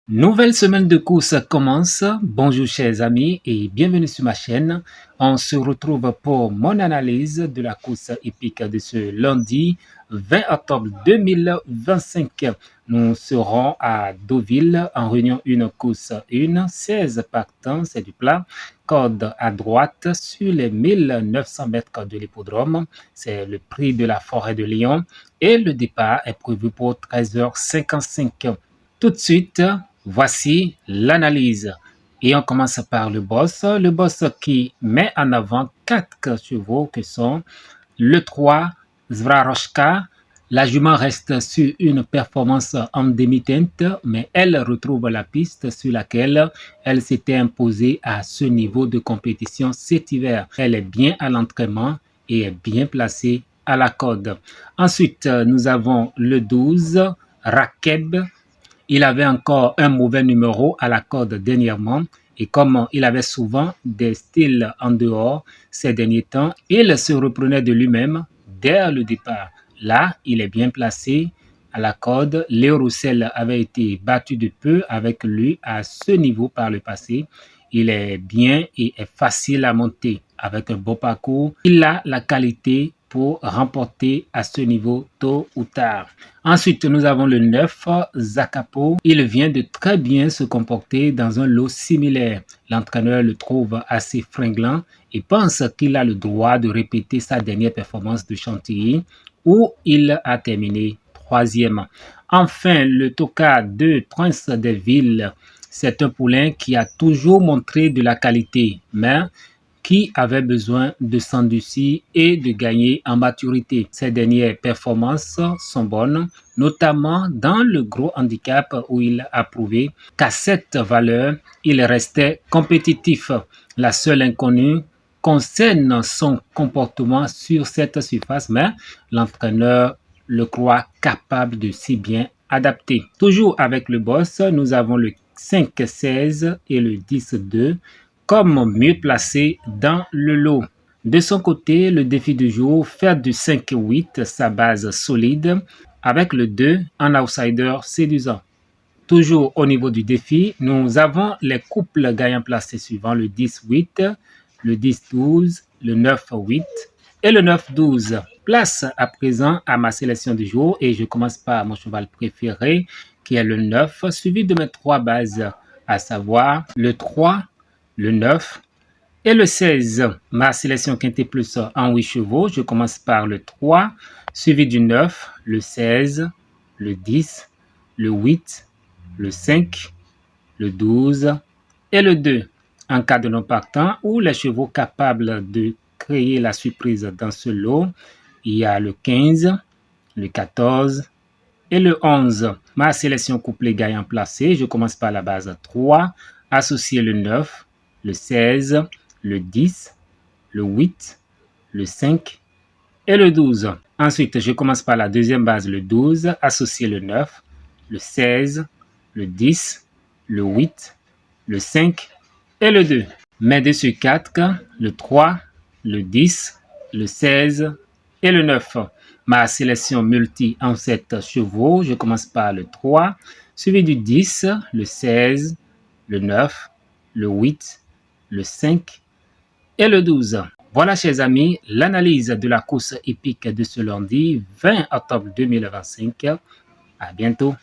Nouvelle semaine de course commence. Bonjour chers amis et bienvenue sur ma chaîne. On se retrouve pour mon analyse de la course hippique de ce lundi 20 octobre 2025. Nous serons à Deauville en réunion 1 course 1, 16 partants, c'est du plat. Corde à droite sur les 1900 mètres de l'hippodrome. C'est le prix de la forêt de Lyon et le départ est prévu pour 13h55. Tout de suite, voici l'analyse. Et on commence par le boss. Le boss qui met en avant 4 chevaux que sont le 3, Zvraroshka. La jument reste sur une performance en demi-teinte, mais elle retrouve la piste sur laquelle elle s'était imposée à ce niveau de compétition cet hiver. Elle est bien à l'entraînement et est bien placée à la corde. Ensuite, nous avons le 12, Rakeb. Il avait encore un mauvais numéro à la corde dernièrement et comme il avait souvent des styles en dehors ces derniers temps, il se reprenait de lui-même dès le départ. Là, il est bien placé à la corde. Léo Roussel avait été battu de peu avec lui à ce niveau par le passé. Il est bien et est facile à monter avec un beau parcours. Il a la qualité pour remporter à ce niveau tôt ou tard. Ensuite, nous avons le 9, Zakapo. Il vient de très bien se comporter dans un lot similaire. L'entraîneur le trouve assez fringlant et pense qu'il a le droit de répéter sa dernière performance de Chantilly où il a terminé 3e. Enfin, le Toka 2, Prince des Villes. C'est un poulain qui a toujours montré de la qualité, mais qui avait besoin de s'endurcir et de gagner en maturité. Ses dernières performances sont bonnes, notamment dans le gros handicap où il a prouvé qu'à cette valeur, il restait compétitif. La seule inconnue concerne son comportement sur cette surface, mais l'entraîneur le croit capable de si bien adapter. Toujours avec le boss, nous avons le 5-16 et le 10-2 comme mieux placé dans le lot. De son côté, le défi du jour, faire du 5-8 sa base solide avec le 2 en outsider séduisant. Toujours au niveau du défi, nous avons les couples gagnants placés suivants, le 10-8, le 10-12, le 9-8 et le 9-12. Place à présent à ma sélection du jour et je commence par mon cheval préféré qui est le 9, suivi de mes 3 bases, à savoir le 3, le 9 et le 16. Ma sélection quintet plus en 8 chevaux, je commence par le 3, suivi du 9, le 16, le 10, le 8, le 5, le 12 et le 2. En cas de non partant ou les chevaux capables de créer la surprise dans ce lot, il y a le 15, le 14 et le 11. Ma sélection couplée gagnant placée, je commence par la base 3, associé le 9, le 16, le 10, le 8, le 5 et le 12. Ensuite, je commence par la deuxième base, le 12, associé le 9, le 16, le 10, le 8, le 5 et le 2. Mes 2 sur 4, le 3, le 10, le 16 et le 9. Ma sélection multi en 7 chevaux, je commence par le 3, suivi du 10, le 16, le 9, le 8, le 5 et le 12. Voilà, chers amis, l'analyse de la course hippique de ce lundi 20 octobre 2025. À bientôt.